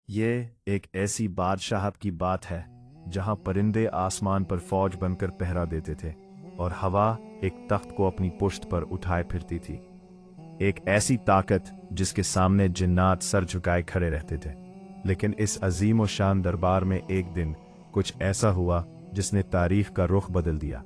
ये एक ऐसी बादशाहत की बात है जहां परिंदे आसमान पर फौज बनकर पहरा देते थे और हवा एक तख्त को अपनी पुश्त पर उठाए फिरती थी। एक ऐसी ताकत जिसके सामने जिन्नात सर झुकाए खड़े रहते थे। लेकिन इस अजीम और शान दरबार में एक दिन कुछ ऐसा हुआ जिसने तारीख का रुख बदल दिया।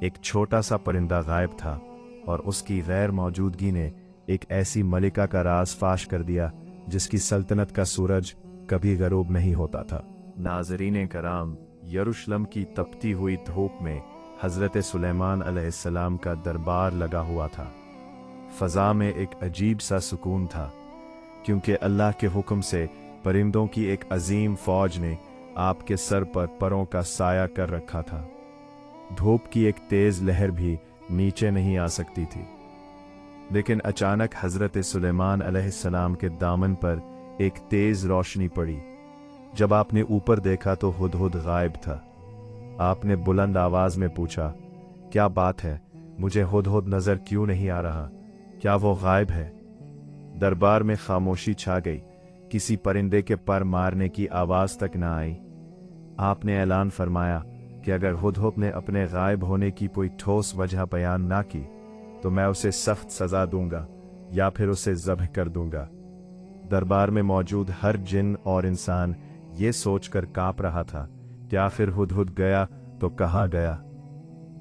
एक छोटा सा परिंदा गायब था और उसकी गैर मौजूदगी ने एक ऐसी मलिका का राज फाश कर दिया जिसकी सल्तनत का सूरज कभी गरूब नहीं होता था। नाज़रीन कराम, यरूशलेम की तपती हुई धूप में हजरत सुलेमान अलैहिस्सलाम का दरबार लगा हुआ था। फजा में एक अजीब सा सुकून था, क्योंकि अल्लाह के हुक्म से परिंदों की एक अजीम फौज ने आपके सर पर परों का साया कर रखा था। धूप की एक तेज लहर भी नीचे नहीं आ सकती थी। लेकिन अचानक हजरत सुलेमान अलैहिस्सलाम के दामन पर एक तेज रोशनी पड़ी। जब आपने ऊपर देखा तो हुदहुद गायब था। आपने बुलंद आवाज में पूछा, क्या बात है, मुझे हुदहुद नजर क्यों नहीं आ रहा? क्या वो गायब है? दरबार में खामोशी छा गई। किसी परिंदे के पर मारने की आवाज तक ना आई। आपने ऐलान फरमाया कि अगर हुदहुद ने अपने गायब होने की कोई ठोस वजह बयान ना की तो मैं उसे सख्त सजा दूंगा या फिर उसे ज़ब्ह कर दूंगा। दरबार में मौजूद हर जिन और इंसान ये सोचकर कांप रहा था कि आखिर हुदहुद गया तो कहाँ गया।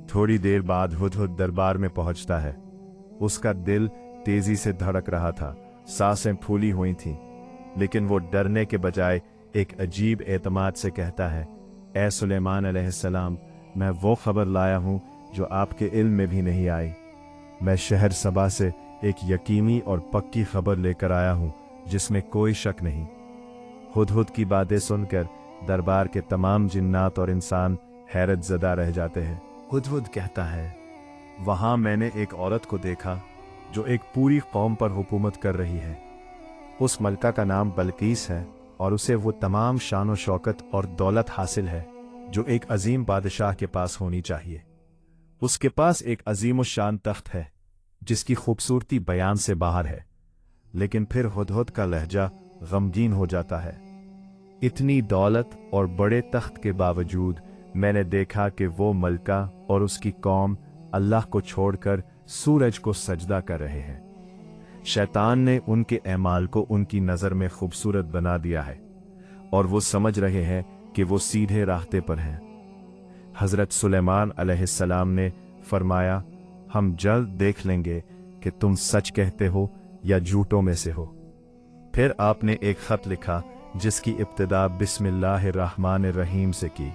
थोड़ी देर बाद हुदहुद दरबार में पहुंचता है। उसका दिल तेजी से धड़क रहा था, सांसें फूली हुई थीं, लेकिन वो डरने के बजाय एक अजीब एतमाद से कहता है, ए सुलेमान अलैहिस्सलाम, मैं वो खबर लाया हूं जो आपके इल्म में भी नहीं आई। मैं शहर सबा से एक यकीनी और पक्की खबर लेकर आया हूं जिसमें कोई शक नहीं। हुदहुद की बातें सुनकर दरबार के तमाम जिन्नात और इंसान हैरत ज़दा रह जाते हैं। हुदहुद कहता है, वहां मैंने एक औरत को देखा जो एक पूरी कौम पर हुकूमत कर रही है। उस मलका का नाम बल्कीस है और उसे वो तमाम शान और शौकत और दौलत हासिल है जो एक अजीम बादशाह के पास होनी चाहिए। उसके पास एक अजीम शान तख्त है जिसकी खूबसूरती बयान से बाहर है। लेकिन फिर हुदहुद का लहजा गमगीन हो जाता है। इतनी दौलत और बड़े तख्त के बावजूद मैंने देखा कि वो मलका और उसकी कौम अल्लाह को छोड़कर सूरज को सजदा कर रहे हैं। शैतान ने उनके एमाल को उनकी नज़र में खूबसूरत बना दिया है और वो समझ रहे हैं कि वो सीधे रास्ते पर हैं। हजरत सुलेमान अलैहिस्सलाम ने फरमाया, हम जल्द देख लेंगे कि तुम सच कहते हो या झूठों में से हो। फिर आपने एक खत लिखा जिसकी इब्तिदा बिस्मिल्लाहिर्रहमानिर्रहीम से की।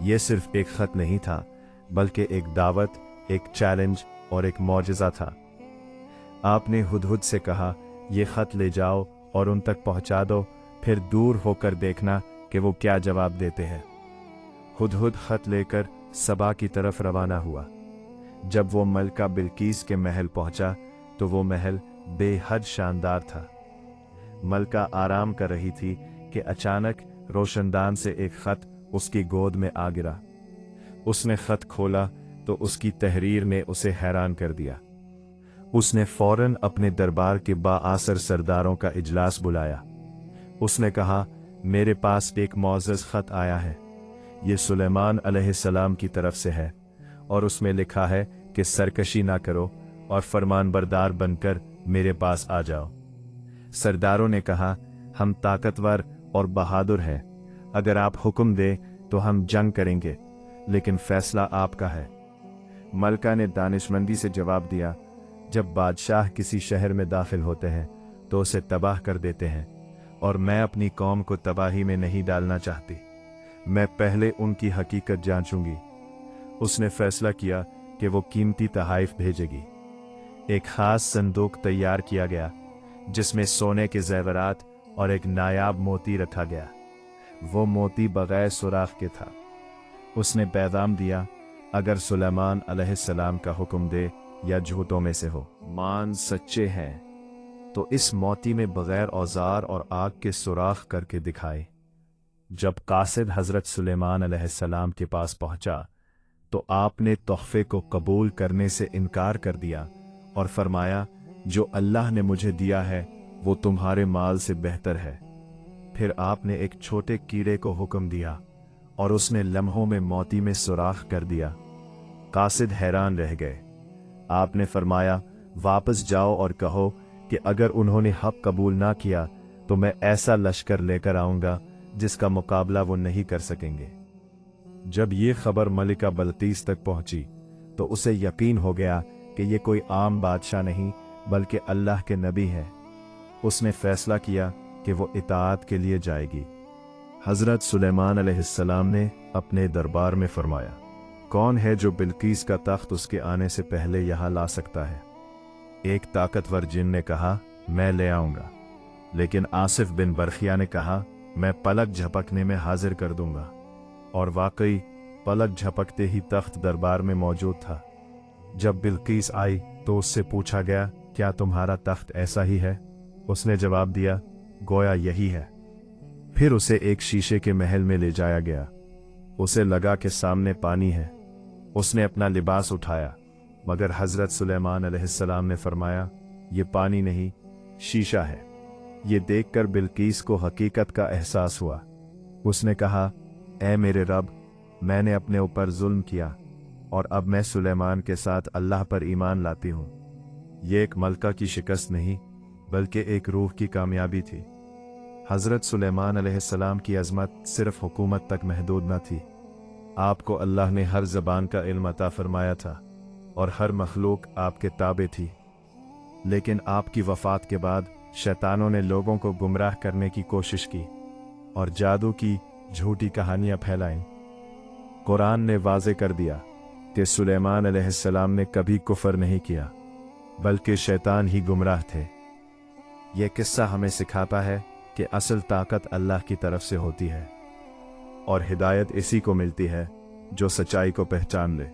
यह सिर्फ एक खत नहीं था, बल्कि एक दावत, एक चैलेंज और एक मौजज़ा था। आपने हुदहुद से कहा, यह खत ले जाओ और उन तक पहुंचा दो, फिर दूर होकर देखना कि वो क्या जवाब देते हैं। हुदहुद खत लेकर सबा की तरफ रवाना हुआ। जब वो मलका बिल्कीस के महल पहुंचा तो वो महल बेहद शानदार था। मलका आराम कर रही थी कि अचानक रोशनदान से एक खत उसकी गोद में आ गिरा। उसने खत खोला तो उसकी तहरीर ने उसे हैरान कर दिया। उसने फौरन अपने दरबार के बाआसर सरदारों का इजलास बुलाया। उसने कहा, मेरे पास एक मौजज़ खत आया है। ये सुलेमान अलैहिस्सलाम की तरफ से है और उसमें लिखा है कि सरकशी ना करो और फरमानबरदार बनकर मेरे पास आ जाओ। सरदारों ने कहा, हम ताकतवर और बहादुर हैं, अगर आप हुक्म दें तो हम जंग करेंगे, लेकिन फैसला आपका है। मलका ने दानिशमंदी से जवाब दिया, जब बादशाह किसी शहर में दाखिल होते हैं तो उसे तबाह कर देते हैं, और मैं अपनी कौम को तबाही में नहीं डालना चाहती। मैं पहले उनकी हकीकत जांचूंगी। उसने फैसला किया कि वो कीमती तहाइफ भेजेगी। एक खास संदूक तैयार किया गया जिसमें सोने के जेवरात और एक नायाब मोती रखा गया। वो मोती बगैर सुराख के था। उसने पैगाम दिया, अगर सुलेमान अलैहिस्सलाम का हुक्म दे या झूठों में से हो, मान सच्चे हैं तो इस मोती में बगैर औजार और आग के सुराख करके दिखाए। जब कासिद हजरत सुलेमान अलैहिस्सलाम के पास पहुंचा तो आपने तोहफे को कबूल करने से इनकार कर दिया और फरमाया, जो अल्लाह ने मुझे दिया है वो तुम्हारे माल से बेहतर है। फिर आपने एक छोटे कीड़े को हुक्म दिया और उसने लम्हों में मोती में सुराख कर दिया। कासिद हैरान रह गए। आपने फरमाया, वापस जाओ और कहो कि अगर उन्होंने हक कबूल ना किया तो मैं ऐसा लश्कर लेकर आऊंगा जिसका मुकाबला वो नहीं कर सकेंगे। जब ये खबर मलिका बल्कीस तक पहुंची तो उसे यकीन हो गया कि ये कोई आम बादशाह नहीं बल्कि अल्लाह के नबी है। उसने फैसला किया कि वो इताअत के लिए जाएगी। हज़रत सुलेमान अलैहिस्सलाम ने अपने दरबार में फरमाया, कौन है जो बिल्कीस का तख्त उसके आने से पहले यहाँ ला सकता है? एक ताकतवर जिन ने कहा, मैं ले आऊंगा। लेकिन आसिफ बिन बरखिया ने कहा, मैं पलक झपकने में हाजिर कर दूंगा। और वाकई पलक झपकते ही तख्त दरबार में मौजूद था। जब बिल्कीस आई तो उससे पूछा गया, क्या तुम्हारा तख्त ऐसा ही है? उसने जवाब दिया, गोया यही है। फिर उसे एक शीशे के महल में ले जाया गया। उसे लगा कि सामने पानी है। उसने अपना लिबास उठाया, मगर हज़रत सुलेमान अलैहिस्सलाम ने फरमाया, ये पानी नहीं, शीशा है। ये देखकर बिल्कीस को हकीकत का एहसास हुआ। उसने कहा, ऐ मेरे रब, मैंने अपने ऊपर जुल्म किया और अब मैं सुलेमान के साथ अल्लाह पर ईमान लाती हूँ। ये एक मलका की शिकस्त नहीं बल्कि एक रूह की कामयाबी थी। हज़रत सुलेमान अलैहिस्सलाम की अज़मत सिर्फ हुकूमत तक महदूद न थी। आपको अल्लाह ने हर ज़बान का इल्म अता फरमाया था और हर मखलूक आपके ताबे थी। लेकिन आपकी वफ़ात के बाद शैतानों ने लोगों को गुमराह करने की कोशिश की और जादू की झूठी कहानियां फैलाईं। कुरान ने वाज़े कर दिया कि सुलेमान अलैहिस्सलाम ने कभी कुफर नहीं किया बल्कि शैतान ही गुमराह थे। यह किस्सा हमें सिखाता है कि असल ताकत अल्लाह की तरफ से होती है और हिदायत इसी को मिलती है जो सच्चाई को पहचान ले।